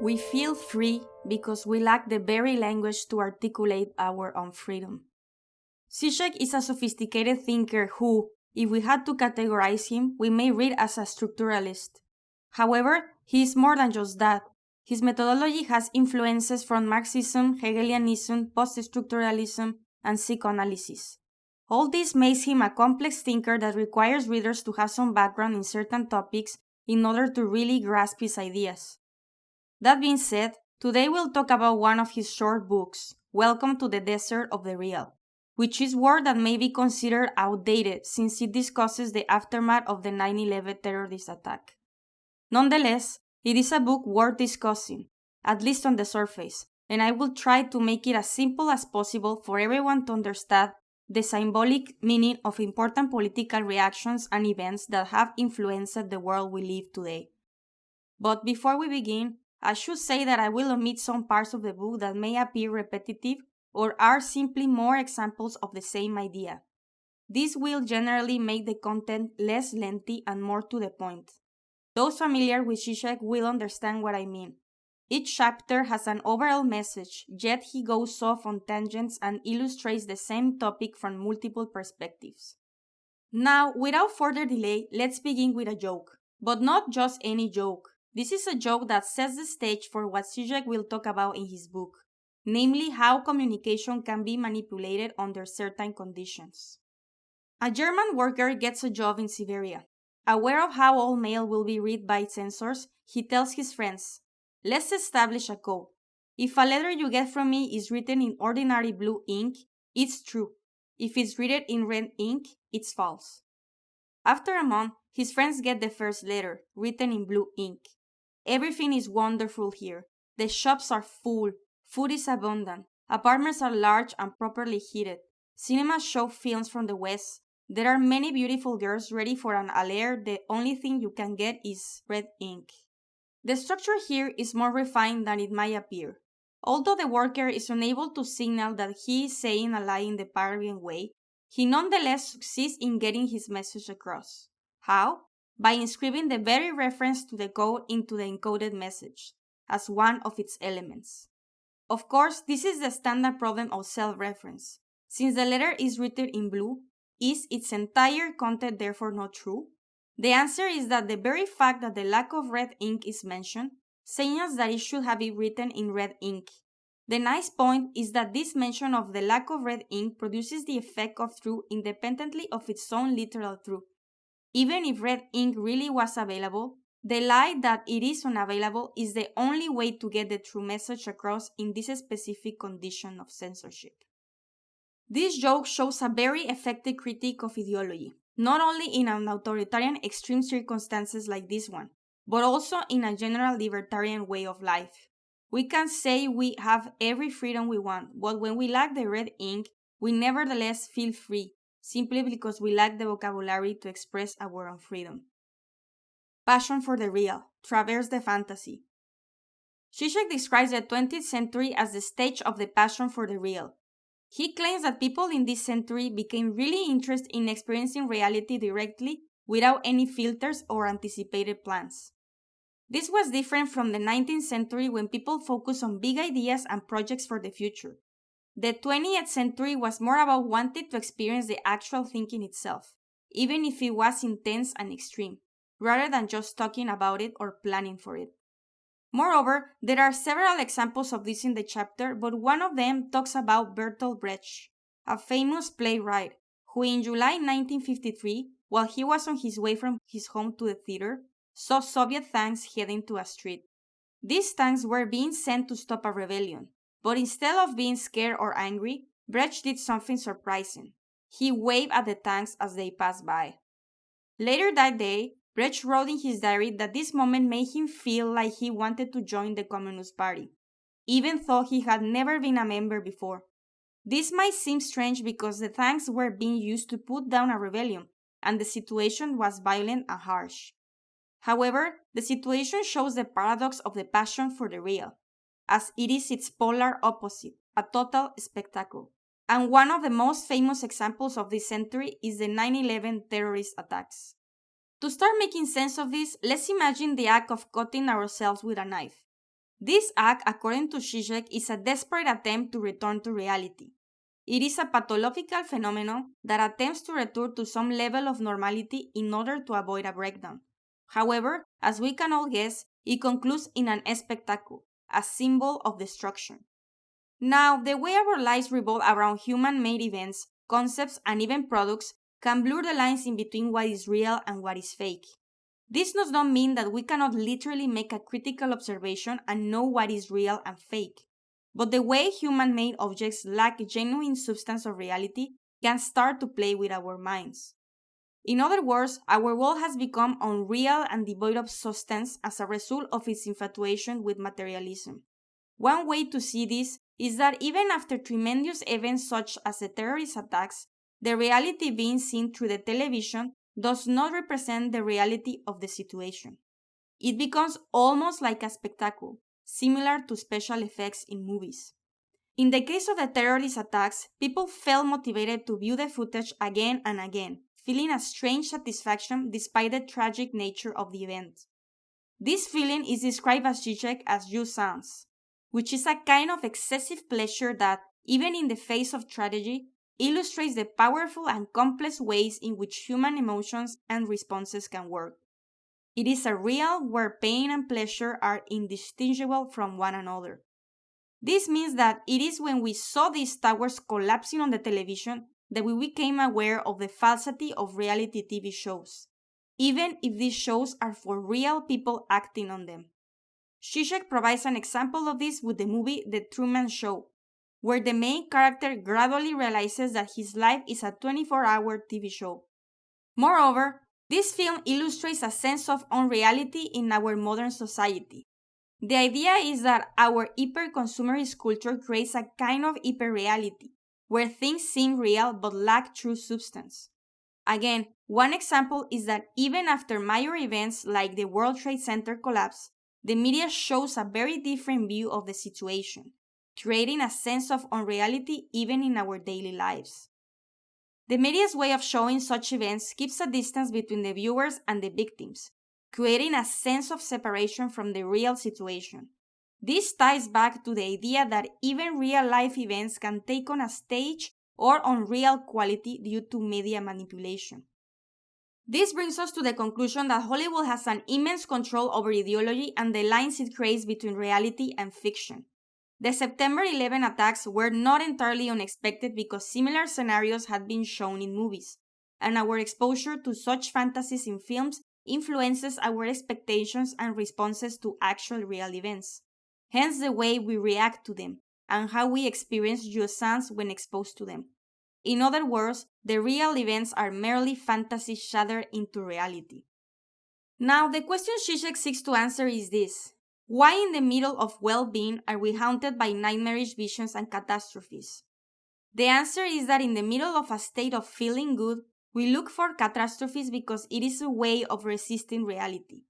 We feel free because we lack the very language to articulate our unfreedom. Žižek is a sophisticated thinker who, if we had to categorize him, we may read as a structuralist. However, he is more than just that. His methodology has influences from Marxism, Hegelianism, post-structuralism, and psychoanalysis. All this makes him a complex thinker that requires readers to have some background in certain topics in order to really grasp his ideas. That being said, today we'll talk about one of his short books, Welcome to the Desert of the Real, which is work that may be considered outdated since it discusses the aftermath of the 9/11 terrorist attack. Nonetheless, it is a book worth discussing, at least on the surface, and I will try to make it as simple as possible for everyone to understand the symbolic meaning of important political reactions and events that have influenced the world we live today. But before we begin, I should say that I will omit some parts of the book that may appear repetitive or are simply more examples of the same idea. This will generally make the content less lengthy and more to the point. Those familiar with Žižek will understand what I mean. Each chapter has an overall message, yet he goes off on tangents and illustrates the same topic from multiple perspectives. Now, without further delay, let's begin with a joke. But not just any joke. This is a joke that sets the stage for what Žižek will talk about in his book, namely how communication can be manipulated under certain conditions. A German worker gets a job in Siberia. Aware of how all mail will be read by censors, he tells his friends, "Let's establish a code. If a letter you get from me is written in ordinary blue ink, it's true. If it's written in red ink, it's false." After a month, his friends get the first letter, written in blue ink. Everything is wonderful here. The shops are full, food is abundant, apartments are large and properly heated, cinemas show films from the West, there are many beautiful girls ready for an allure, the only thing you can get is red ink. The structure here is more refined than it might appear. Although the worker is unable to signal that he is saying a lie in the Parvian way, he nonetheless succeeds in getting his message across. How? By inscribing the very reference to the code into the encoded message, as one of its elements. Of course, this is the standard problem of self-reference. Since the letter is written in blue, is its entire content therefore not true? The answer is that the very fact that the lack of red ink is mentioned signals that it should have been written in red ink. The nice point is that this mention of the lack of red ink produces the effect of truth independently of its own literal truth. Even if red ink really was available, the lie that it is unavailable is the only way to get the true message across in this specific condition of censorship. This joke shows a very effective critique of ideology, not only in an authoritarian extreme circumstances like this one, but also in a general libertarian way of life. We can say we have every freedom we want, but when we lack the red ink, we nevertheless feel free, simply because we lack the vocabulary to express our unfreedom. Passion for the real, traverse the fantasy. Žižek describes the 20th century as the stage of the passion for the real. He claims that people in this century became really interested in experiencing reality directly without any filters or anticipated plans. This was different from the 19th century when people focused on big ideas and projects for the future. The 20th century was more about wanting to experience the actual thinking itself, even if it was intense and extreme, rather than just talking about it or planning for it. Moreover, there are several examples of this in the chapter, but one of them talks about Bertolt Brecht, a famous playwright, who in July 1953, while he was on his way from his home to the theater, saw Soviet tanks heading to a street. These tanks were being sent to stop a rebellion. But instead of being scared or angry, Brecht did something surprising. He waved at the tanks as they passed by. Later that day, Brecht wrote in his diary that this moment made him feel like he wanted to join the Communist Party, even though he had never been a member before. This might seem strange because the tanks were being used to put down a rebellion, and the situation was violent and harsh. However, the situation shows the paradox of the passion for the real, as it is its polar opposite, a total spectacle. And one of the most famous examples of this century is the 9/11 terrorist attacks. To start making sense of this, let's imagine the act of cutting ourselves with a knife. This act, according to Žižek, is a desperate attempt to return to reality. It is a pathological phenomenon that attempts to return to some level of normality in order to avoid a breakdown. However, as we can all guess, it concludes in an spectacle, a symbol of destruction. Now, the way our lives revolve around human-made events, concepts, and even products can blur the lines in between what is real and what is fake. This does not mean that we cannot literally make a critical observation and know what is real and fake. But the way human-made objects lack genuine substance or reality can start to play with our minds. In other words, our world has become unreal and devoid of substance as a result of its infatuation with materialism. One way to see this is that even after tremendous events such as the terrorist attacks, the reality being seen through the television does not represent the reality of the situation. It becomes almost like a spectacle, similar to special effects in movies. In the case of the terrorist attacks, people felt motivated to view the footage again and again, feeling a strange satisfaction despite the tragic nature of the event. This feeling is described as Žižek as jouissance, which is a kind of excessive pleasure that, even in the face of tragedy, illustrates the powerful and complex ways in which human emotions and responses can work. It is a realm where pain and pleasure are indistinguishable from one another. This means that it is when we saw these towers collapsing on the television that we became aware of the falsity of reality TV shows, even if these shows are for real people acting on them. Žižek provides an example of this with the movie The Truman Show, where the main character gradually realizes that his life is a 24-hour TV show. Moreover, this film illustrates a sense of unreality in our modern society. The idea is that our hyper-consumerist culture creates a kind of hyper-reality, where things seem real but lack true substance. Again, one example is that even after major events like the World Trade Center collapse, the media shows a very different view of the situation, creating a sense of unreality even in our daily lives. The media's way of showing such events keeps a distance between the viewers and the victims, creating a sense of separation from the real situation. This ties back to the idea that even real-life events can take on a stage or unreal quality due to media manipulation. This brings us to the conclusion that Hollywood has an immense control over ideology and the lines it creates between reality and fiction. The September 11 attacks were not entirely unexpected because similar scenarios had been shown in movies, and our exposure to such fantasies in films influences our expectations and responses to actual real events, hence the way we react to them, and how we experience jouissance when exposed to them. In other words, the real events are merely fantasies shattered into reality. Now, the question Žižek seeks to answer is this: why in the middle of well-being are we haunted by nightmarish visions and catastrophes? The answer is that in the middle of a state of feeling good, we look for catastrophes because it is a way of resisting reality.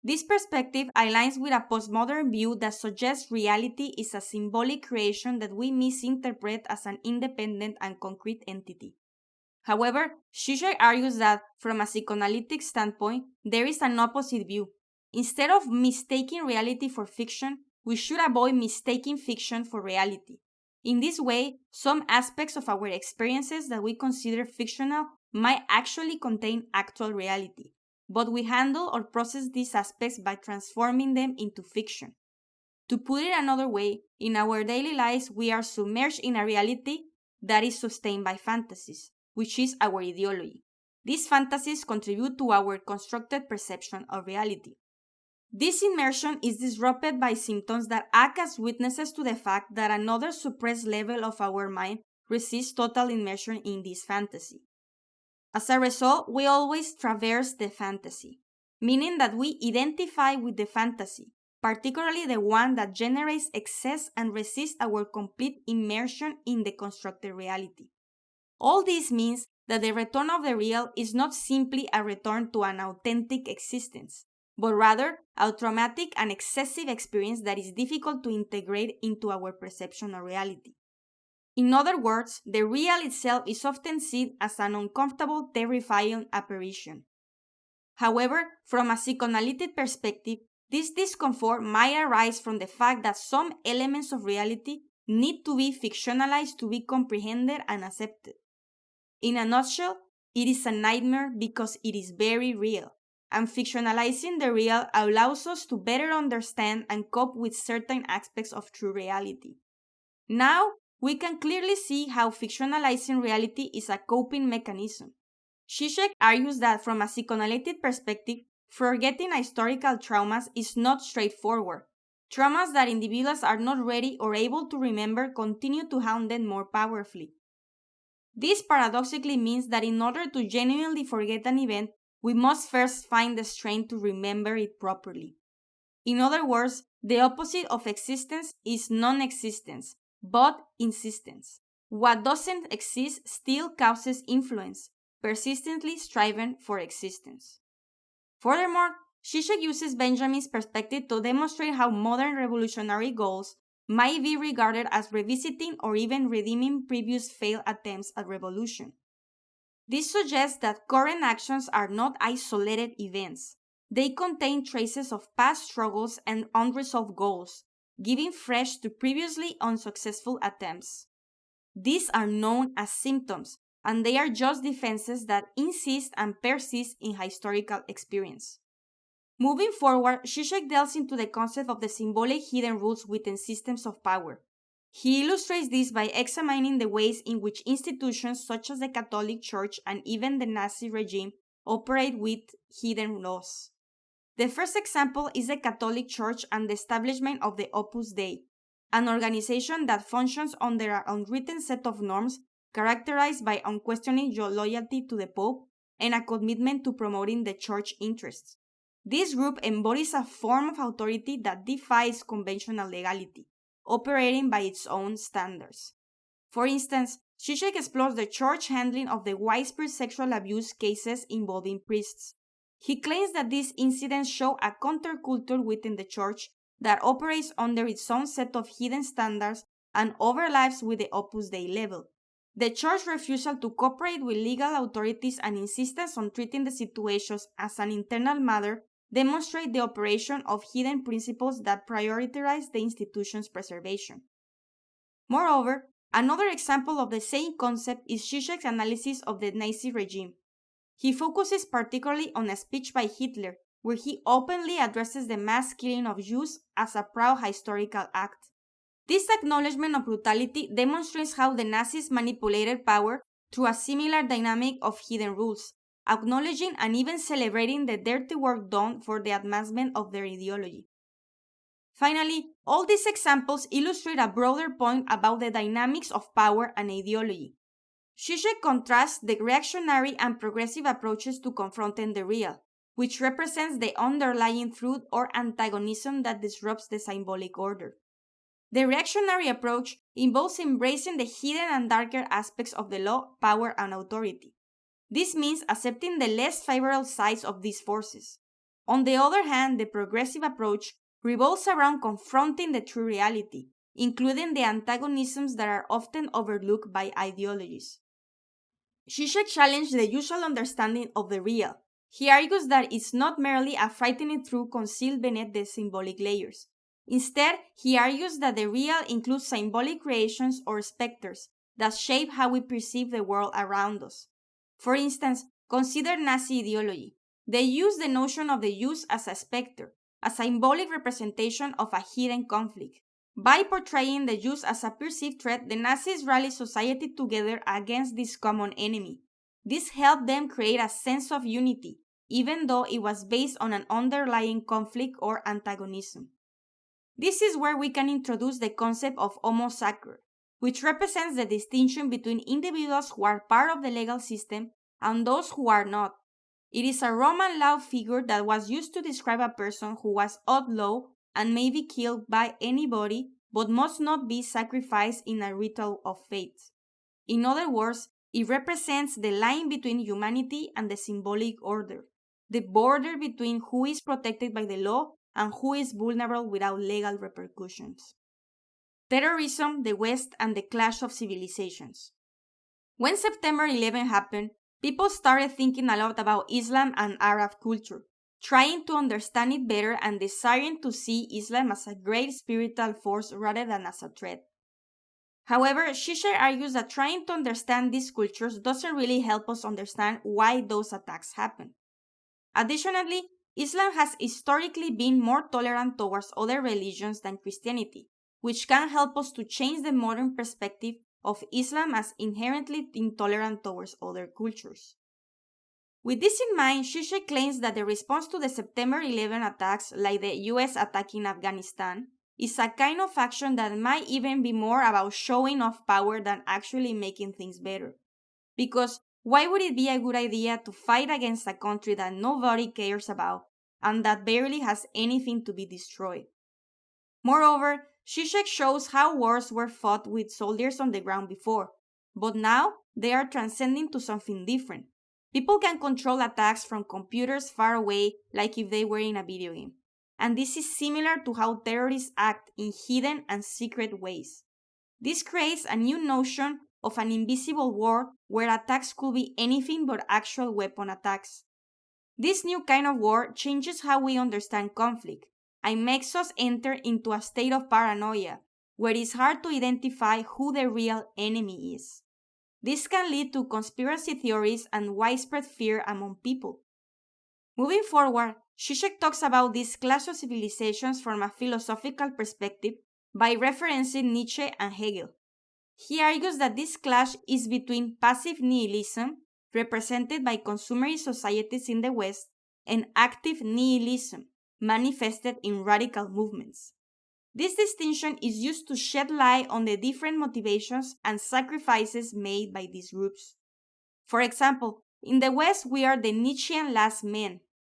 This perspective aligns with a postmodern view that suggests reality is a symbolic creation that we misinterpret as an independent and concrete entity. However, Žižek argues that, from a psychoanalytic standpoint, there is an opposite view. Instead of mistaking reality for fiction, we should avoid mistaking fiction for reality. In this way, some aspects of our experiences that we consider fictional might actually contain actual reality, but we handle or process these aspects by transforming them into fiction. To put it another way, in our daily lives we are submerged in a reality that is sustained by fantasies, which is our ideology. These fantasies contribute to our constructed perception of reality. This immersion is disrupted by symptoms that act as witnesses to the fact that another suppressed level of our mind resists total immersion in this fantasy. As a result, we always traverse the fantasy, meaning that we identify with the fantasy, particularly the one that generates excess and resists our complete immersion in the constructed reality. All this means that the return of the real is not simply a return to an authentic existence, but rather a traumatic and excessive experience that is difficult to integrate into our perception of reality. In other words, the real itself is often seen as an uncomfortable, terrifying apparition. However, from a psychoanalytic perspective, This discomfort might arise from the fact that some elements of reality need to be fictionalized to be comprehended and accepted. In a nutshell, it is a nightmare because it is very real, and fictionalizing the real allows us to better understand and cope with certain aspects of true reality. Now, we can clearly see how fictionalizing reality is a coping mechanism. Žižek argues that from a psychoanalytic perspective, forgetting historical traumas is not straightforward. Traumas that individuals are not ready or able to remember continue to haunt them more powerfully. This paradoxically means that in order to genuinely forget an event, we must first find the strength to remember it properly. In other words, the opposite of existence is non-existence, but insistence. What doesn't exist still causes influence, persistently striving for existence. Furthermore, Žižek uses Benjamin's perspective to demonstrate how modern revolutionary goals might be regarded as revisiting or even redeeming previous failed attempts at revolution. This suggests that current actions are not isolated events. They contain traces of past struggles and unresolved goals, giving fresh to previously unsuccessful attempts. These are known as symptoms, and they are just defenses that insist and persist in historical experience. Moving forward, Žižek delves into the concept of the symbolic hidden rules within systems of power. He illustrates this by examining the ways in which institutions such as the Catholic Church and even the Nazi regime operate with hidden laws. The first example is the Catholic Church and the establishment of the Opus Dei, an organization that functions under an unwritten set of norms characterized by unquestioning loyalty to the Pope and a commitment to promoting the Church interests. This group embodies a form of authority that defies conventional legality, operating by its own standards. For instance, Žižek explores the Church handling of the widespread sexual abuse cases involving priests. He claims that these incidents show a counterculture within the Church that operates under its own set of hidden standards and overlaps with the Opus Dei level. The Church's refusal to cooperate with legal authorities and insistence on treating the situations as an internal matter demonstrate the operation of hidden principles that prioritize the institution's preservation. Moreover, another example of the same concept is Žižek's analysis of the Nazi regime. He focuses particularly on a speech by Hitler, where he openly addresses the mass killing of Jews as a proud historical act. This acknowledgement of brutality demonstrates how the Nazis manipulated power through a similar dynamic of hidden rules, acknowledging and even celebrating the dirty work done for the advancement of their ideology. Finally, all these examples illustrate a broader point about the dynamics of power and ideology. Žižek contrasts the reactionary and progressive approaches to confronting the real, which represents the underlying truth or antagonism that disrupts the symbolic order. The reactionary approach involves embracing the hidden and darker aspects of the law, power, and authority. This means accepting the less favorable sides of these forces. On the other hand, the progressive approach revolves around confronting the true reality, including the antagonisms that are often overlooked by ideologies. Žižek challenged the usual understanding of the real. He argues that it's not merely a frightening truth concealed beneath the symbolic layers. Instead, he argues that the real includes symbolic creations or specters that shape how we perceive the world around us. For instance, consider Nazi ideology. They use the notion of the Jews as a specter, a symbolic representation of a hidden conflict. By portraying the Jews as a perceived threat, the Nazis rallied society together against this common enemy. This helped them create a sense of unity, even though it was based on an underlying conflict or antagonism. This is where we can introduce the concept of Homo Sacer, which represents the distinction between individuals who are part of the legal system and those who are not. It is a Roman law figure that was used to describe a person who was outlawed and may be killed by anybody but must not be sacrificed in a ritual of faith. In other words, it represents the line between humanity and the symbolic order, the border between who is protected by the law and who is vulnerable without legal repercussions. Terrorism, the West, and the clash of civilizations. When September 11 happened, people started thinking a lot about Islam and Arab culture. trying to understand it better and desiring to see Islam as a great spiritual force rather than as a threat. However, Žižek argues that trying to understand these cultures doesn't really help us understand why those attacks happen. Additionally, Islam has historically been more tolerant towards other religions than Christianity, which can help us to change the modern perspective of Islam as inherently intolerant towards other cultures. With this in mind, Žižek claims that the response to the September 11 attacks, like the US attacking Afghanistan, is a kind of action that might even be more about showing off power than actually making things better. Because why would it be a good idea to fight against a country that nobody cares about and that barely has anything to be destroyed? Moreover, Žižek shows how wars were fought with soldiers on the ground before, but now they are transcending to something different. People can control attacks from computers far away, like if they were in a video game. And this is similar to how terrorists act in hidden and secret ways. This creates a new notion of an invisible war where attacks could be anything but actual weapon attacks. This new kind of war changes how we understand conflict and makes us enter into a state of paranoia where it's hard to identify who the real enemy is. This can lead to conspiracy theories and widespread fear among people. Moving forward, Žižek talks about this clash of civilizations from a philosophical perspective by referencing Nietzsche and Hegel. He argues that this clash is between passive nihilism, represented by consumerist societies in the West, and active nihilism, manifested in radical movements. This distinction is used to shed light on the different motivations and sacrifices made by these groups. For example, in the West we are the Nietzschean last men,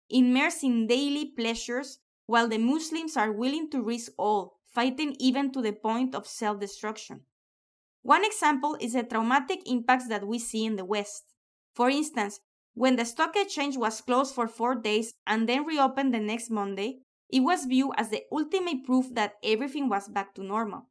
immersed in daily pleasures, while the Muslims are willing to risk all, fighting even to the point of self-destruction. One example is the traumatic impacts that we see in the West. For instance, when the stock exchange was closed for 4 days and then reopened the next Monday, it was viewed as the ultimate proof that everything was back to normal.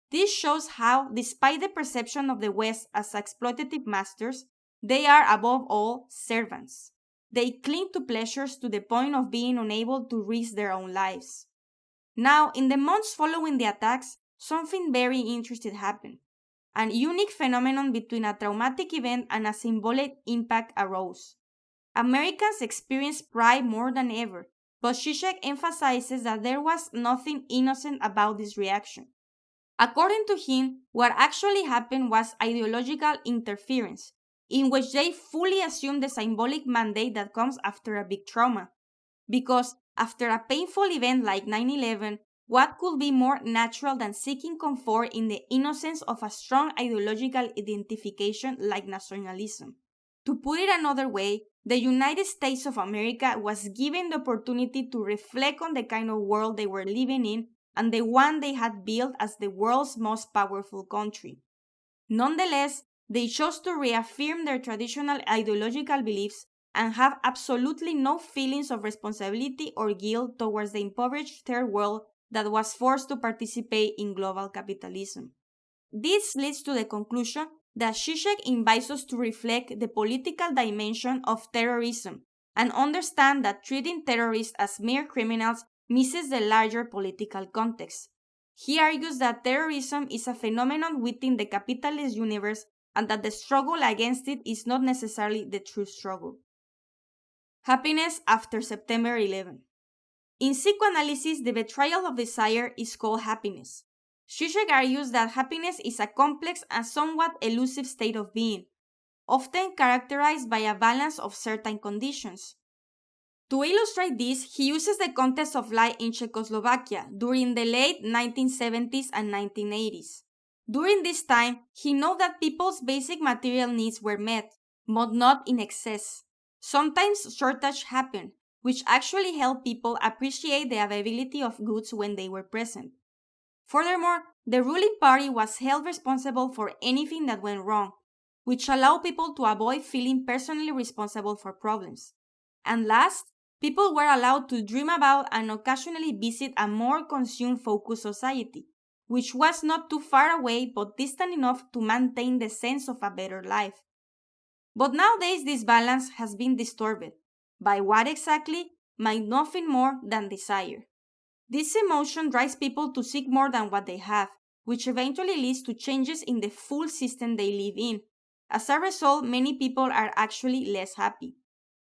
This shows how, despite the perception of the West as exploitative masters, they are above all servants. They cling to pleasures to the point of being unable to risk their own lives. Now, in the months following the attacks, something very interesting happened. An unique phenomenon between a traumatic event and a symbolic impact arose. Americans experienced pride more than ever, but Žižek emphasizes that there was nothing innocent about this reaction. According to him, what actually happened was ideological interference, in which they fully assumed the symbolic mandate that comes after a big trauma. Because after a painful event like 9/11, what could be more natural than seeking comfort in the innocence of a strong ideological identification like nationalism? To put it another way, the United States of America was given the opportunity to reflect on the kind of world they were living in and the one they had built as the world's most powerful country. Nonetheless, they chose to reaffirm their traditional ideological beliefs and have absolutely no feelings of responsibility or guilt towards the impoverished third world that was forced to participate in global capitalism. This leads to the conclusion that Žižek invites us to reflect the political dimension of terrorism and understand that treating terrorists as mere criminals misses the larger political context. He argues that terrorism is a phenomenon within the capitalist universe and that the struggle against it is not necessarily the true struggle. Happiness after September 11. In psychoanalysis, the betrayal of desire is called happiness. Žižek argues that happiness is a complex and somewhat elusive state of being, often characterized by a balance of certain conditions. To illustrate this, he uses the context of life in Czechoslovakia during the late 1970s and 1980s. During this time, he noted that people's basic material needs were met, but not in excess. Sometimes shortage happened, which actually helped people appreciate the availability of goods when they were present. Furthermore, the ruling party was held responsible for anything that went wrong, which allowed people to avoid feeling personally responsible for problems. And last, people were allowed to dream about and occasionally visit a more consume-focused society, which was not too far away but distant enough to maintain the sense of a better life. But nowadays this balance has been disturbed. By what exactly? mind nothing more than desire. This emotion drives people to seek more than what they have, which eventually leads to changes in the full system they live in. As a result, many people are actually less happy.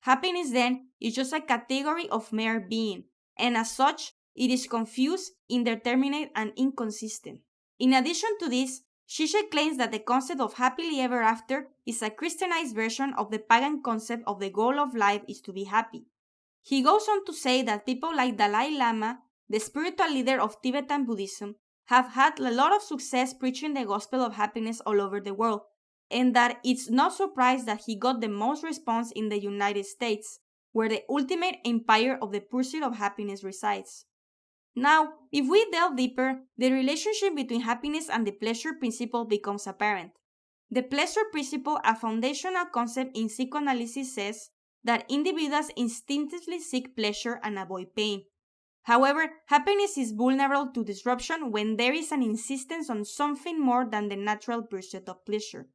Happiness, then, is just a category of mere being, and as such, it is confused, indeterminate, and inconsistent. In addition to this, Žižek claims that the concept of happily ever after is a Christianized version of the pagan concept of the goal of life is to be happy. He goes on to say that people like Dalai Lama, the spiritual leader of Tibetan Buddhism, have had a lot of success preaching the gospel of happiness all over the world, and that it's no surprise that he got the most response in the United States, where the ultimate empire of the pursuit of happiness resides. Now, if we delve deeper, the relationship between happiness and the pleasure principle becomes apparent. The pleasure principle, a foundational concept in psychoanalysis, says that individuals instinctively seek pleasure and avoid pain. However, happiness is vulnerable to disruption when there is an insistence on something more than the natural pursuit of pleasure.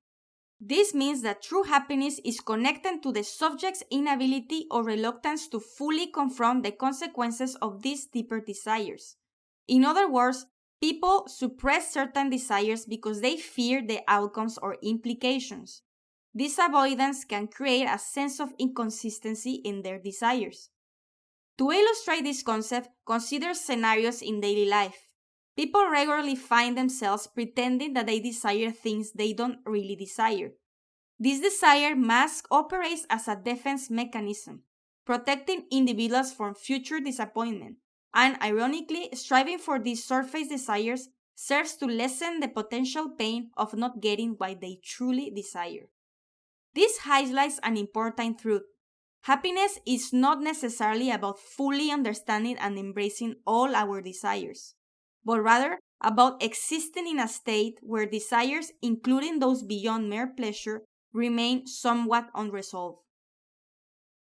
This means that true happiness is connected to the subject's inability or reluctance to fully confront the consequences of these deeper desires. In other words, people suppress certain desires because they fear the outcomes or implications. This avoidance can create a sense of inconsistency in their desires. To illustrate this concept, consider scenarios in daily life. People regularly find themselves pretending that they desire things they don't really desire. This desire mask operates as a defense mechanism, protecting individuals from future disappointment, and ironically, striving for these surface desires serves to lessen the potential pain of not getting what they truly desire. This highlights an important truth. Happiness is not necessarily about fully understanding and embracing all our desires, but rather about existing in a state where desires, including those beyond mere pleasure, remain somewhat unresolved.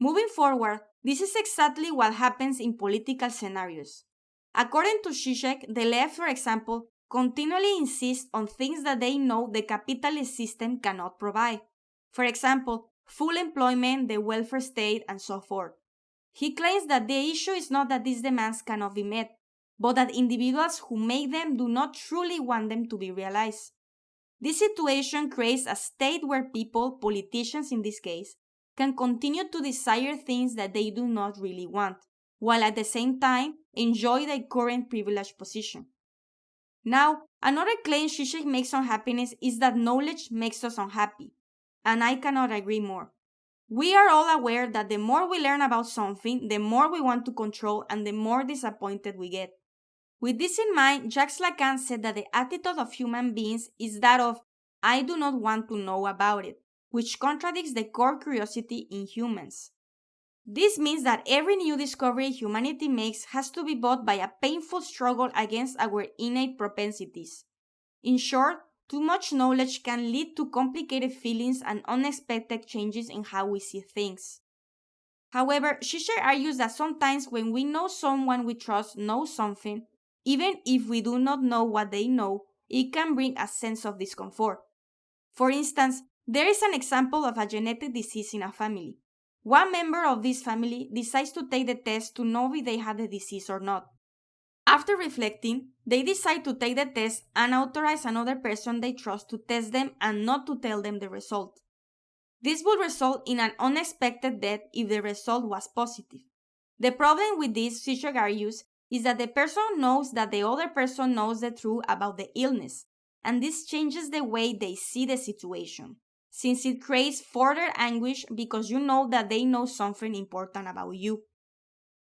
Moving forward, this is exactly what happens in political scenarios. According to Žižek, the left, for example, continually insists on things that they know the capitalist system cannot provide. For example, full employment, the welfare state, and so forth. He claims that the issue is not that these demands cannot be met, but that individuals who make them do not truly want them to be realized. This situation creates a state where people, politicians in this case, can continue to desire things that they do not really want, while at the same time enjoy their current privileged position. Now, another claim Žižek makes on happiness is that knowledge makes us unhappy, and I cannot agree more. We are all aware that the more we learn about something, the more we want to control and the more disappointed we get. With this in mind, Jacques Lacan said that the attitude of human beings is that of, I do not want to know about it, which contradicts the core curiosity in humans. This means that every new discovery humanity makes has to be bought by a painful struggle against our innate propensities. In short, too much knowledge can lead to complicated feelings and unexpected changes in how we see things. However, Žižek argues that sometimes when we know someone we trust knows something, even if we do not know what they know, it can bring a sense of discomfort. For instance, there is an example of a genetic disease in a family. One member of this family decides to take the test to know if they have the disease or not. After reflecting, they decide to take the test and authorize another person they trust to test them and not to tell them the result. This would result in an unexpected death if the result was positive. The problem with this, Žižek argues, is that the person knows that the other person knows the truth about the illness, and this changes the way they see the situation, since it creates further anguish because you know that they know something important about you.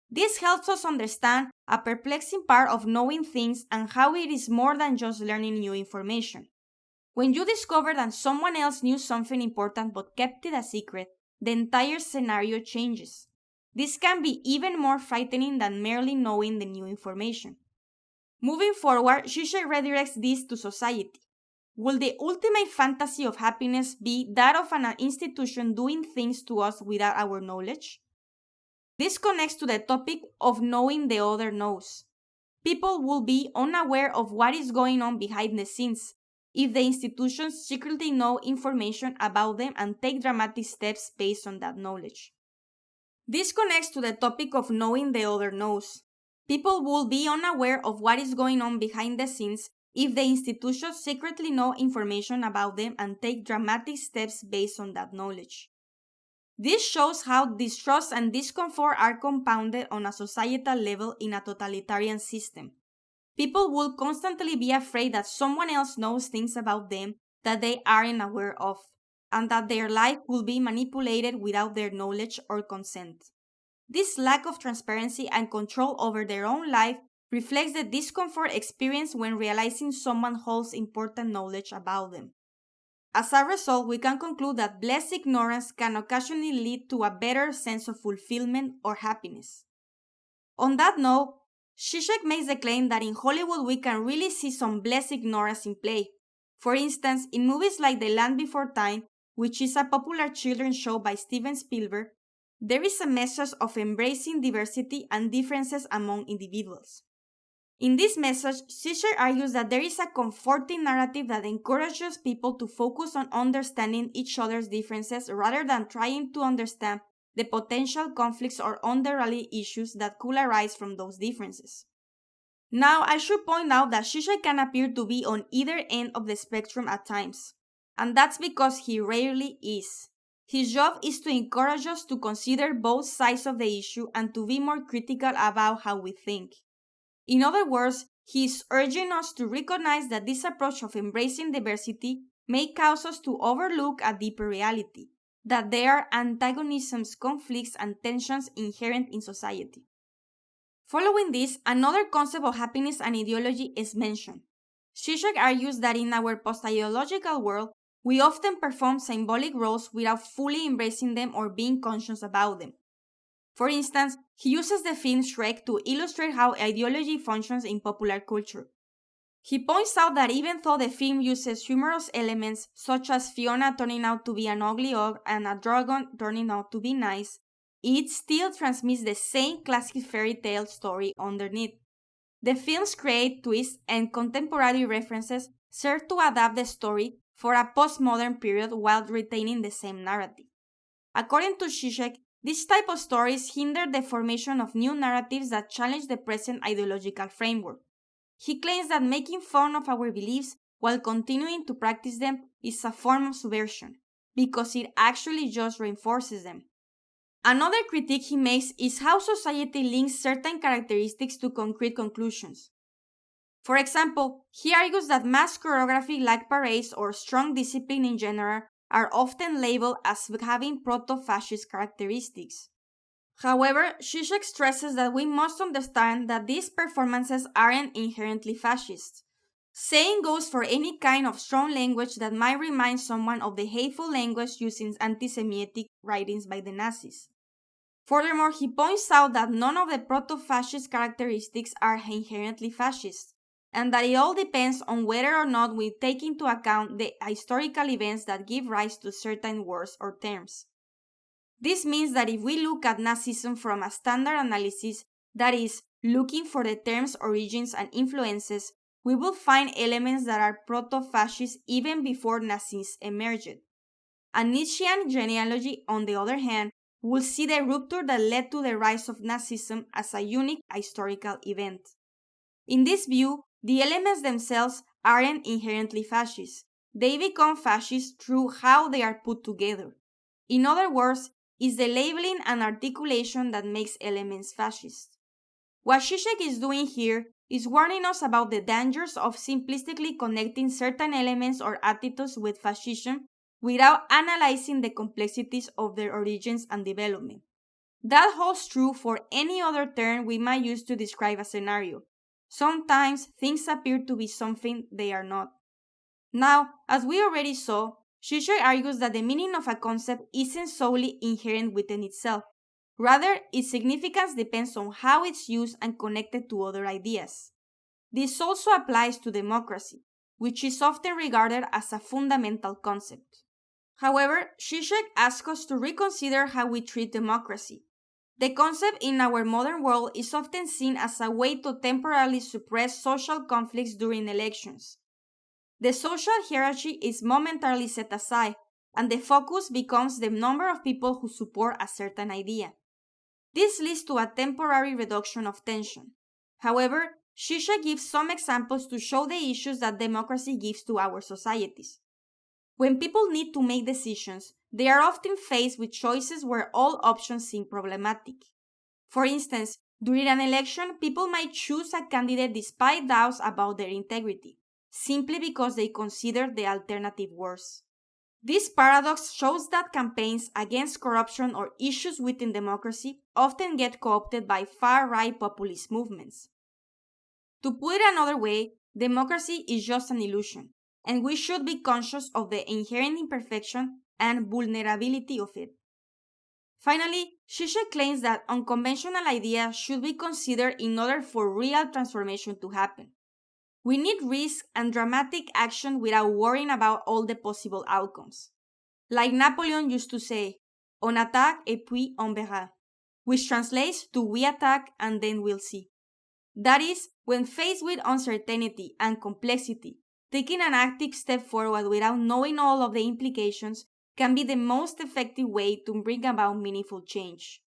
This helps us understand a perplexing part of knowing things and how it is more than just learning new information. When you discover that someone else knew something important but kept it a secret, the entire scenario changes. This can be even more frightening than merely knowing the new information. Moving forward, Žižek redirects this to society. Will the ultimate fantasy of happiness be that of an institution doing things to us without our knowledge? This connects to the topic of knowing the other knows. People will be unaware of what is going on behind the scenes if the institutions secretly know information about them and take dramatic steps based on that knowledge. This connects to the topic of knowing the other knows. People will be unaware of what is going on behind the scenes if the institutions secretly know information about them and take dramatic steps based on that knowledge. This shows how distrust and discomfort are compounded on a societal level in a totalitarian system. People will constantly be afraid that someone else knows things about them that they aren't aware of, and that their life will be manipulated without their knowledge or consent. This lack of transparency and control over their own life reflects the discomfort experienced when realizing someone holds important knowledge about them. As a result, we can conclude that blessed ignorance can occasionally lead to a better sense of fulfillment or happiness. On that note, Žižek makes the claim that in Hollywood we can really see some blessed ignorance in play. For instance, in movies like The Land Before Time, which is a popular children's show by Steven Spielberg, there is a message of embracing diversity and differences among individuals. In this message, Žižek argues that there is a comforting narrative that encourages people to focus on understanding each other's differences rather than trying to understand the potential conflicts or underlying issues that could arise from those differences. Now, I should point out that Žižek can appear to be on either end of the spectrum at times, and that's because he rarely is. His job is to encourage us to consider both sides of the issue and to be more critical about how we think. In other words, he is urging us to recognize that this approach of embracing diversity may cause us to overlook a deeper reality, that there are antagonisms, conflicts, and tensions inherent in society. Following this, another concept of happiness and ideology is mentioned. Žižek argues that in our post-ideological world, we often perform symbolic roles without fully embracing them or being conscious about them. For instance, he uses the film Shrek to illustrate how ideology functions in popular culture. He points out that even though the film uses humorous elements such as Fiona turning out to be an ugly ogre and a dragon turning out to be nice, it still transmits the same classic fairy tale story underneath. The films create twists and contemporary references serve to adapt the story for a postmodern period while retaining the same narrative. According to Žižek, this type of stories hinder the formation of new narratives that challenge the present ideological framework. He claims that making fun of our beliefs while continuing to practice them is a form of subversion, because it actually just reinforces them. Another critique he makes is how society links certain characteristics to concrete conclusions. For example, he argues that mass choreography like parades or strong discipline in general are often labeled as having proto-fascist characteristics. However, Žižek stresses that we must understand that these performances aren't inherently fascist. Same goes for any kind of strong language that might remind someone of the hateful language used in anti-Semitic writings by the Nazis. Furthermore, he points out that none of the proto-fascist characteristics are inherently fascist, and that it all depends on whether or not we take into account the historical events that give rise to certain words or terms. This means that if we look at Nazism from a standard analysis, that is, looking for the term's origins and influences, we will find elements that are proto-fascist even before Nazis emerged. A Nietzschean genealogy, on the other hand, will see the rupture that led to the rise of Nazism as a unique historical event. In this view, the elements themselves aren't inherently fascist. They become fascist through how they are put together. In other words, it's the labeling and articulation that makes elements fascist. What Žižek is doing here is warning us about the dangers of simplistically connecting certain elements or attitudes with fascism without analyzing the complexities of their origins and development. That holds true for any other term we might use to describe a scenario. Sometimes things appear to be something they are not. Now, as we already saw, Žižek argues that the meaning of a concept isn't solely inherent within itself. Rather, its significance depends on how it's used and connected to other ideas. This also applies to democracy, which is often regarded as a fundamental concept. However, Žižek asks us to reconsider how we treat democracy. The concept in our modern world is often seen as a way to temporarily suppress social conflicts during elections. The social hierarchy is momentarily set aside, and the focus becomes the number of people who support a certain idea. This leads to a temporary reduction of tension. However, Žižek gives some examples to show the issues that democracy gives to our societies. When people need to make decisions, they are often faced with choices where all options seem problematic. For instance, during an election, people might choose a candidate despite doubts about their integrity, simply because they consider the alternative worse. This paradox shows that campaigns against corruption or issues within democracy often get co-opted by far-right populist movements. To put it another way, democracy is just an illusion, and we should be conscious of the inherent imperfection and vulnerability of it. Finally, Žižek claims that unconventional ideas should be considered in order for real transformation to happen. We need risk and dramatic action without worrying about all the possible outcomes. Like Napoleon used to say, on attaque et puis on verra, which translates to we attack and then we'll see. That is, when faced with uncertainty and complexity, taking an active step forward without knowing all of the implications can be the most effective way to bring about meaningful change.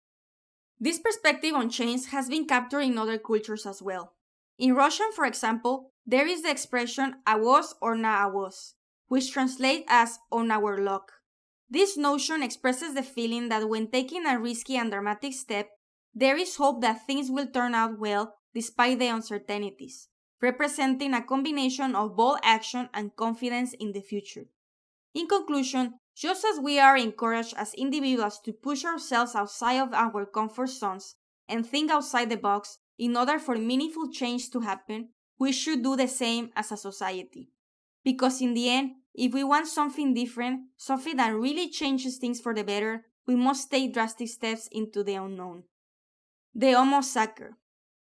This perspective on change has been captured in other cultures as well. In Russian, for example, there is the expression avos or na avos, which translates as on our luck. This notion expresses the feeling that when taking a risky and dramatic step, there is hope that things will turn out well despite the uncertainties, representing a combination of bold action and confidence in the future. In conclusion, just as we are encouraged as individuals to push ourselves outside of our comfort zones and think outside the box in order for meaningful change to happen, we should do the same as a society. Because in the end, if we want something different, something that really changes things for the better, we must take drastic steps into the unknown. The Homo Sacer.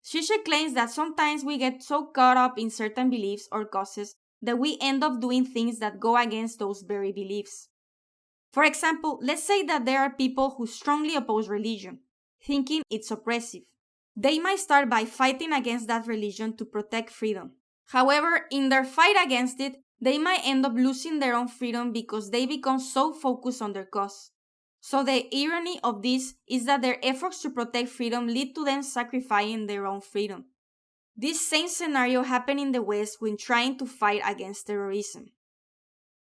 Žižek claims that sometimes we get so caught up in certain beliefs or causes that we end up doing things that go against those very beliefs. For example, let's say that there are people who strongly oppose religion, thinking it's oppressive. They might start by fighting against that religion to protect freedom. However, in their fight against it, they might end up losing their own freedom because they become so focused on their cause. So the irony of this is that their efforts to protect freedom lead to them sacrificing their own freedom. This same scenario happened in the West when trying to fight against terrorism.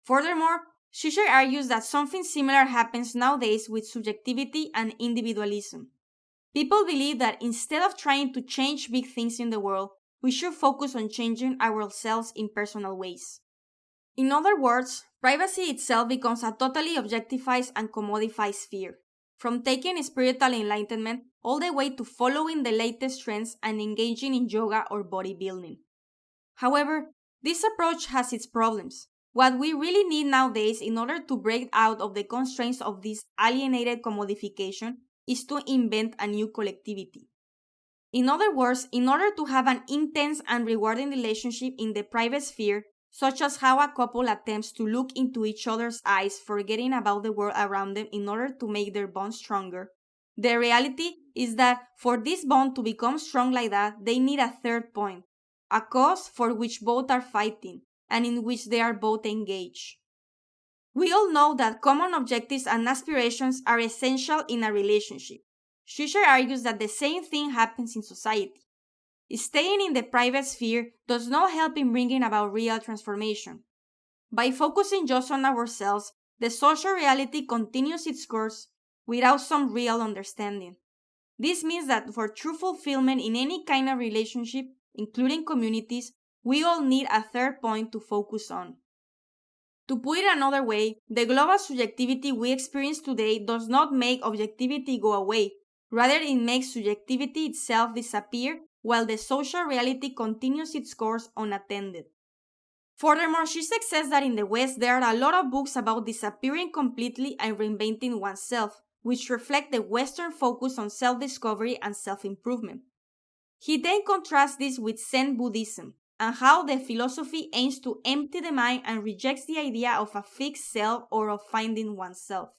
Furthermore, Žižek argues that something similar happens nowadays with subjectivity and individualism. People believe that instead of trying to change big things in the world, we should focus on changing ourselves in personal ways. In other words, privacy itself becomes a totally objectified and commodified sphere, from taking spiritual enlightenment all the way to following the latest trends and engaging in yoga or bodybuilding. However, this approach has its problems. What we really need nowadays in order to break out of the constraints of this alienated commodification is to invent a new collectivity. In other words, in order to have an intense and rewarding relationship in the private sphere, such as how a couple attempts to look into each other's eyes, forgetting about the world around them in order to make their bond stronger, the reality is that for this bond to become strong like that, they need a third point, a cause for which both are fighting, and in which they are both engaged. We all know that common objectives and aspirations are essential in a relationship. Žižek argues that the same thing happens in society. Staying in the private sphere does not help in bringing about real transformation. By focusing just on ourselves, the social reality continues its course without some real understanding. This means that for true fulfillment in any kind of relationship, including communities, we all need a third point to focus on. To put it another way, the global subjectivity we experience today does not make objectivity go away. Rather, it makes subjectivity itself disappear while the social reality continues its course unattended. Furthermore, Žižek says that in the West there are a lot of books about disappearing completely and reinventing oneself, which reflect the Western focus on self-discovery and self-improvement. He then contrasts this with Zen Buddhism, and how the philosophy aims to empty the mind and rejects the idea of a fixed self or of finding oneself.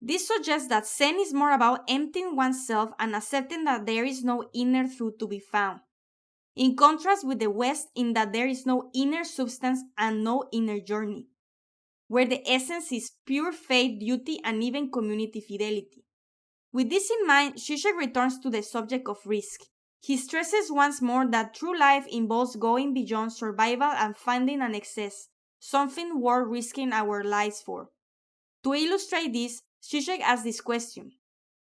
This suggests that Zen is more about emptying oneself and accepting that there is no inner truth to be found, in contrast with the West in that there is no inner substance and no inner journey, where the essence is pure faith, duty, and even community fidelity. With this in mind, Žižek returns to the subject of risk. He stresses once more that true life involves going beyond survival and finding an excess, something worth risking our lives for. To illustrate this, Žižek asks this question.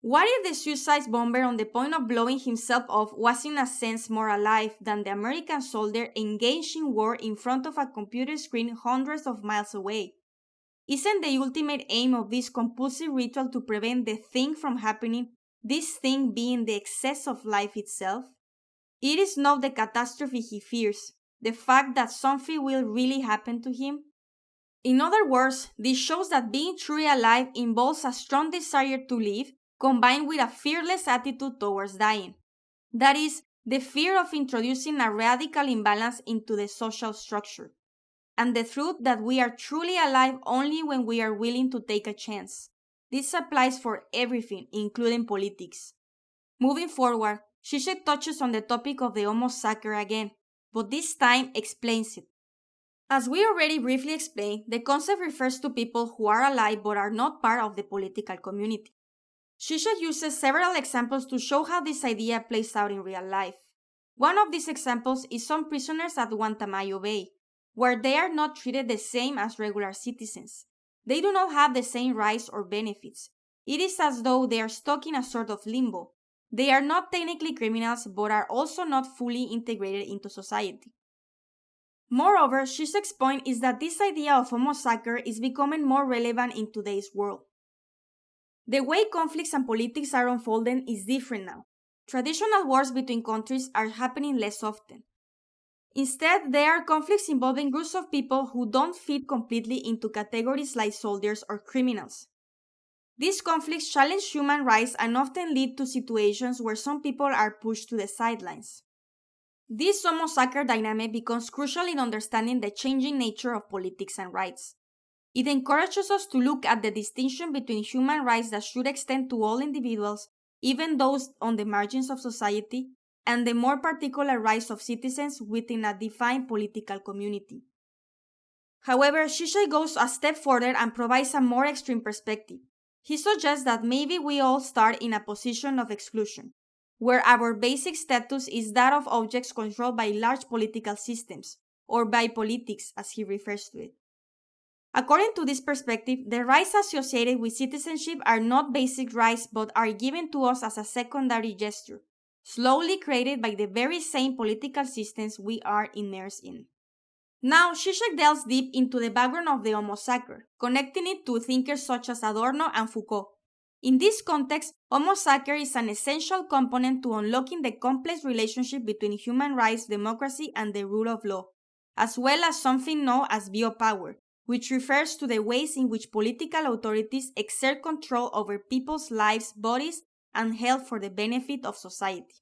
What if the suicide bomber on the point of blowing himself off was in a sense more alive than the American soldier engaged in war in front of a computer screen hundreds of miles away? Isn't the ultimate aim of this compulsive ritual to prevent the thing from happening, this thing being the excess of life itself? It is not the catastrophe he fears, the fact that something will really happen to him. In other words, this shows that being truly alive involves a strong desire to live combined with a fearless attitude towards dying. That is, the fear of introducing a radical imbalance into the social structure, and the truth that we are truly alive only when we are willing to take a chance. This applies for everything, including politics. Moving forward, Žižek touches on the topic of the Homo Sacer again, but this time explains it. As we already briefly explained, the concept refers to people who are alive but are not part of the political community. Žižek uses several examples to show how this idea plays out in real life. One of these examples is some prisoners at Guantanamo Bay, where they are not treated the same as regular citizens. They do not have the same rights or benefits. It is as though they are stuck in a sort of limbo. They are not technically criminals but are also not fully integrated into society. Moreover, Žižek's point is that this idea of Homo Sacer is becoming more relevant in today's world. The way conflicts and politics are unfolding is different now. Traditional wars between countries are happening less often. Instead, there are conflicts involving groups of people who don't fit completely into categories like soldiers or criminals. These conflicts challenge human rights and often lead to situations where some people are pushed to the sidelines. This Homo Sacer dynamic becomes crucial in understanding the changing nature of politics and rights. It encourages us to look at the distinction between human rights that should extend to all individuals, even those on the margins of society, and the more particular rights of citizens within a defined political community. However, Žižek goes a step further and provides a more extreme perspective. He suggests that maybe we all start in a position of exclusion, where our basic status is that of objects controlled by large political systems, or by politics as he refers to it. According to this perspective, the rights associated with citizenship are not basic rights but are given to us as a secondary gesture, slowly created by the very same political systems we are immersed in. Now, Žižek delves deep into the background of the Homo Sacer, connecting it to thinkers such as Adorno and Foucault. In this context, Homo Sacer is an essential component to unlocking the complex relationship between human rights, democracy, and the rule of law, as well as something known as biopower, which refers to the ways in which political authorities exert control over people's lives, bodies, and health for the benefit of society.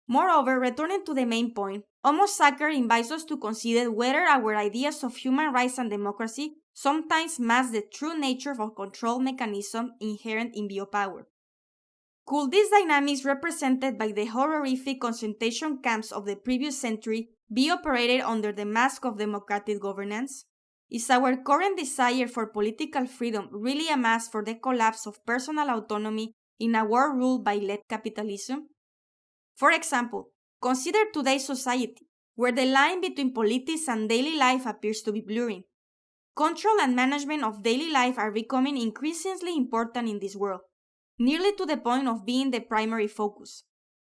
Moreover, returning to the main point, Homo Sacer invites us to consider whether our ideas of human rights and democracy sometimes mask the true nature of control mechanism inherent in biopower. Could these dynamics represented by the horrific concentration camps of the previous century be operated under the mask of democratic governance? Is our current desire for political freedom really a mask for the collapse of personal autonomy in a world ruled by led capitalism? For example, consider today's society, where the line between politics and daily life appears to be blurring. Control and management of daily life are becoming increasingly important in this world, nearly to the point of being the primary focus.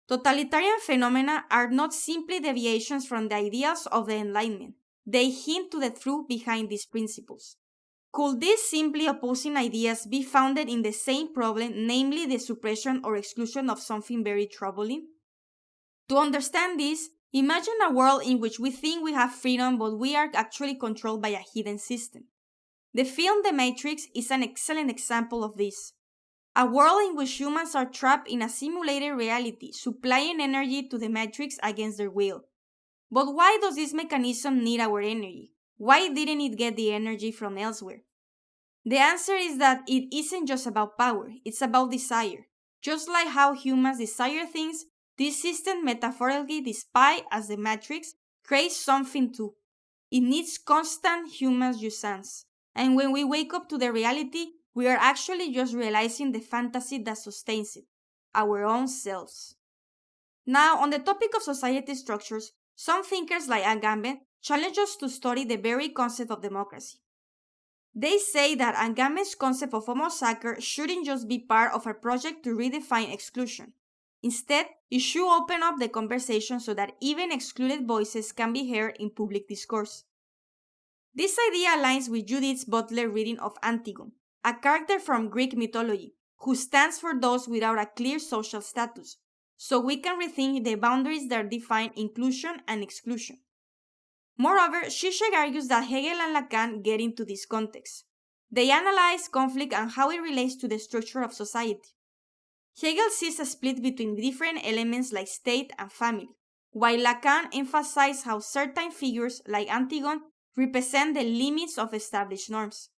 Totalitarian phenomena are not simply deviations from the ideals of the Enlightenment. They hint to the truth behind these principles. Could these simply opposing ideas be founded in the same problem, namely the suppression or exclusion of something very troubling? To understand this, imagine a world in which we think we have freedom but we are actually controlled by a hidden system. The film The Matrix is an excellent example of this. A world in which humans are trapped in a simulated reality, supplying energy to the Matrix against their will. But why does this mechanism need our energy? Why didn't it get the energy from elsewhere? The answer is that it isn't just about power, it's about desire. Just like how humans desire things, this system metaphorically, despite as the Matrix, craves something too. It needs constant human jouissance. And when we wake up to the reality, We are actually just realizing the fantasy that sustains it, our own selves. Now, on the topic of society structures, some thinkers like Agamben challenge us to study the very concept of democracy. They say that Agamben's concept of Homo Sacer shouldn't just be part of a project to redefine exclusion. Instead, it should open up the conversation so that even excluded voices can be heard in public discourse. This idea aligns with Judith Butler's reading of Antigone, a character from Greek mythology, who stands for those without a clear social status, so we can rethink the boundaries that define inclusion and exclusion. Moreover, Žižek argues that Hegel and Lacan get into this context. They analyze conflict and how it relates to the structure of society. Hegel sees a split between different elements like state and family, while Lacan emphasizes how certain figures, like Antigone, represent the limits of established norms.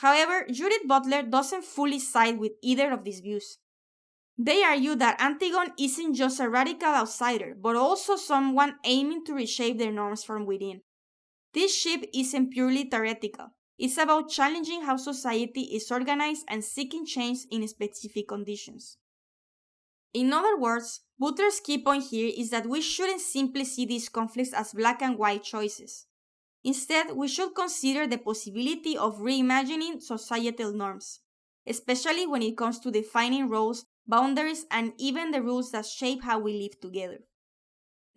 However, Judith Butler doesn't fully side with either of these views. They argue that Antigone isn't just a radical outsider, but also someone aiming to reshape their norms from within. This shift isn't purely theoretical. It's about challenging how society is organized and seeking change in specific conditions. In other words, Butler's key point here is that we shouldn't simply see these conflicts as black and white choices. Instead, we should consider the possibility of reimagining societal norms, especially when it comes to defining roles, boundaries, and even the rules that shape how we live together.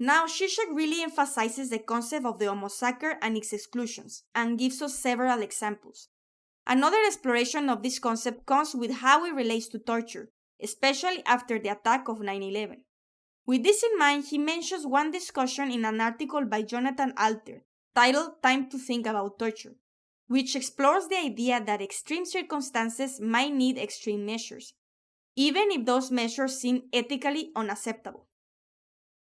Now, Žižek really emphasizes the concept of the Homo Sacer and its exclusions, and gives us several examples. Another exploration of this concept comes with how it relates to torture, especially after the attack of 9/11. With this in mind, he mentions one discussion in an article by Jonathan Alter, titled Time to Think About Torture, which explores the idea that extreme circumstances might need extreme measures, even if those measures seem ethically unacceptable.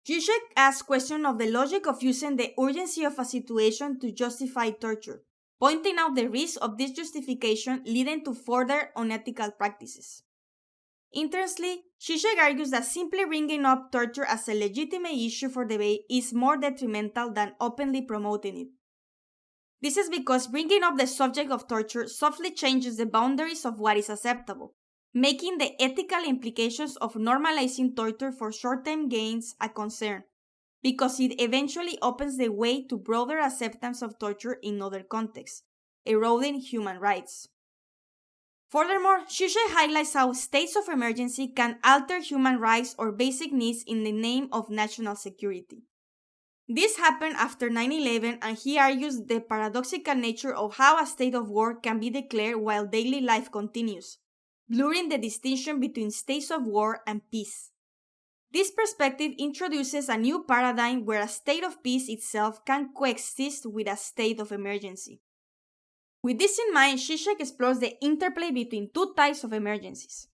Žižek asks questions of the logic of using the urgency of a situation to justify torture, pointing out the risk of this justification leading to further unethical practices. Interestingly, Žižek argues that simply bringing up torture as a legitimate issue for debate is more detrimental than openly promoting it. This is because bringing up the subject of torture softly changes the boundaries of what is acceptable, making the ethical implications of normalizing torture for short-term gains a concern, because it eventually opens the way to broader acceptance of torture in other contexts, eroding human rights. Furthermore, Žižek highlights how states of emergency can alter human rights or basic needs in the name of national security. This happened after 9/11, and he argues the paradoxical nature of how a state of war can be declared while daily life continues, blurring the distinction between states of war and peace. This perspective introduces a new paradigm where a state of peace itself can coexist with a state of emergency. With this in mind, Žižek explores the interplay between two types of emergencies: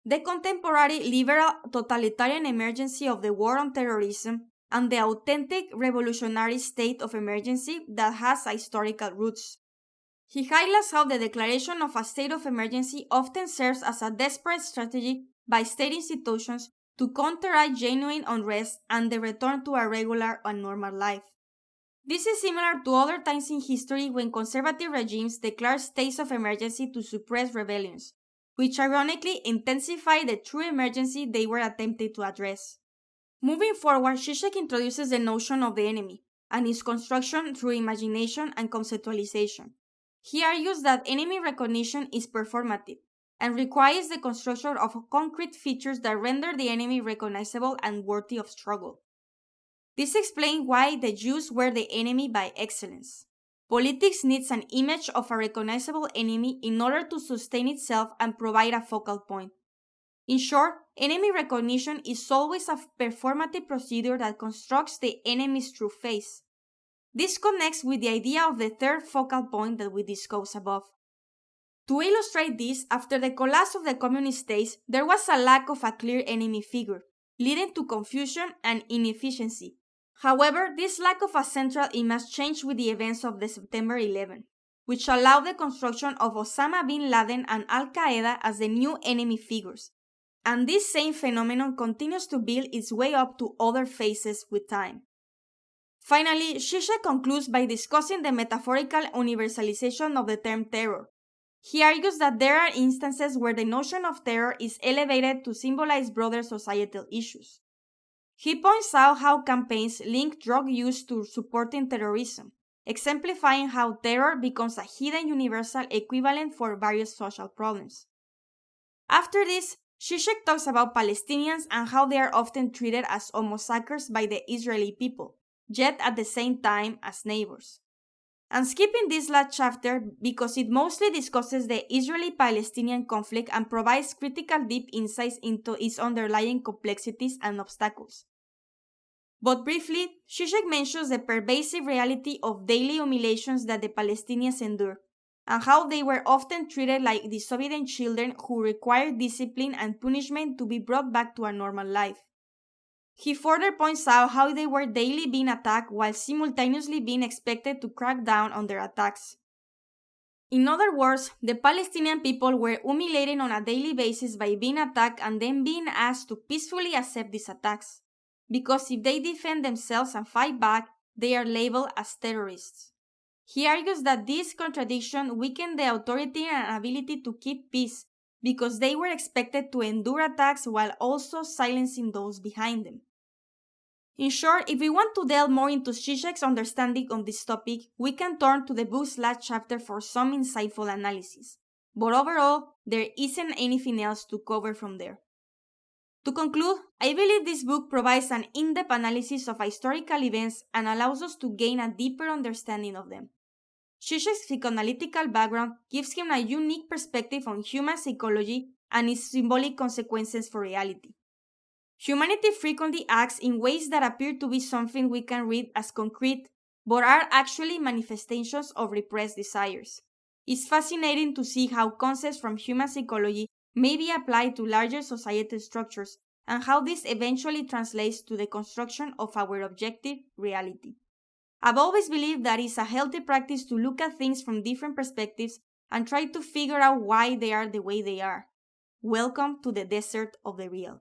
the contemporary liberal totalitarian emergency of the war on terrorism and the authentic revolutionary state of emergency that has historical roots. He highlights how the declaration of a state of emergency often serves as a desperate strategy by state institutions to counteract genuine unrest and the return to a regular and normal life. This is similar to other times in history when conservative regimes declared states of emergency to suppress rebellions, which ironically intensify the true emergency they were attempting to address. Moving forward, Žižek introduces the notion of the enemy and its construction through imagination and conceptualization. He argues that enemy recognition is performative and requires the construction of concrete features that render the enemy recognizable and worthy of struggle. This explains why the Jews were the enemy by excellence. Politics needs an image of a recognizable enemy in order to sustain itself and provide a focal point. In short, enemy recognition is always a performative procedure that constructs the enemy's true face. This connects with the idea of the third focal point that we discussed above. To illustrate this, after the collapse of the communist states, there was a lack of a clear enemy figure, leading to confusion and inefficiency. However, this lack of a central image changed with the events of the September 11, which allowed the construction of Osama bin Laden and Al-Qaeda as the new enemy figures. And this same phenomenon continues to build its way up to other phases with time. Finally, Žižek concludes by discussing the metaphorical universalization of the term terror. He argues that there are instances where the notion of terror is elevated to symbolize broader societal issues. He points out how campaigns link drug use to supporting terrorism, exemplifying how terror becomes a hidden universal equivalent for various social problems. After this, Žižek talks about Palestinians and how they are often treated as Homo Sacers by the Israeli people, yet at the same time as neighbors. I'm skipping this last chapter because it mostly discusses the Israeli-Palestinian conflict and provides critical deep insights into its underlying complexities and obstacles. But briefly, Žižek mentions the pervasive reality of daily humiliations that the Palestinians endure, and how they were often treated like disobedient children who required discipline and punishment to be brought back to a normal life. He further points out how they were daily being attacked while simultaneously being expected to crack down on their attacks. In other words, the Palestinian people were humiliated on a daily basis by being attacked and then being asked to peacefully accept these attacks, because if they defend themselves and fight back, they are labeled as terrorists. He argues that this contradiction weakened the authority and ability to keep peace, because they were expected to endure attacks while also silencing those behind them. In short, if we want to delve more into Žižek's understanding of this topic, we can turn to the book's last chapter for some insightful analysis. But overall, there isn't anything else to cover from there. To conclude, I believe this book provides an in-depth analysis of historical events and allows us to gain a deeper understanding of them. Žižek's psychoanalytical background gives him a unique perspective on human psychology and its symbolic consequences for reality. Humanity frequently acts in ways that appear to be something we can read as concrete, but are actually manifestations of repressed desires. It's fascinating to see how concepts from human psychology may be applied to larger societal structures, and how this eventually translates to the construction of our objective reality. I've always believed that it's a healthy practice to look at things from different perspectives and try to figure out why they are the way they are. Welcome to the desert of the real.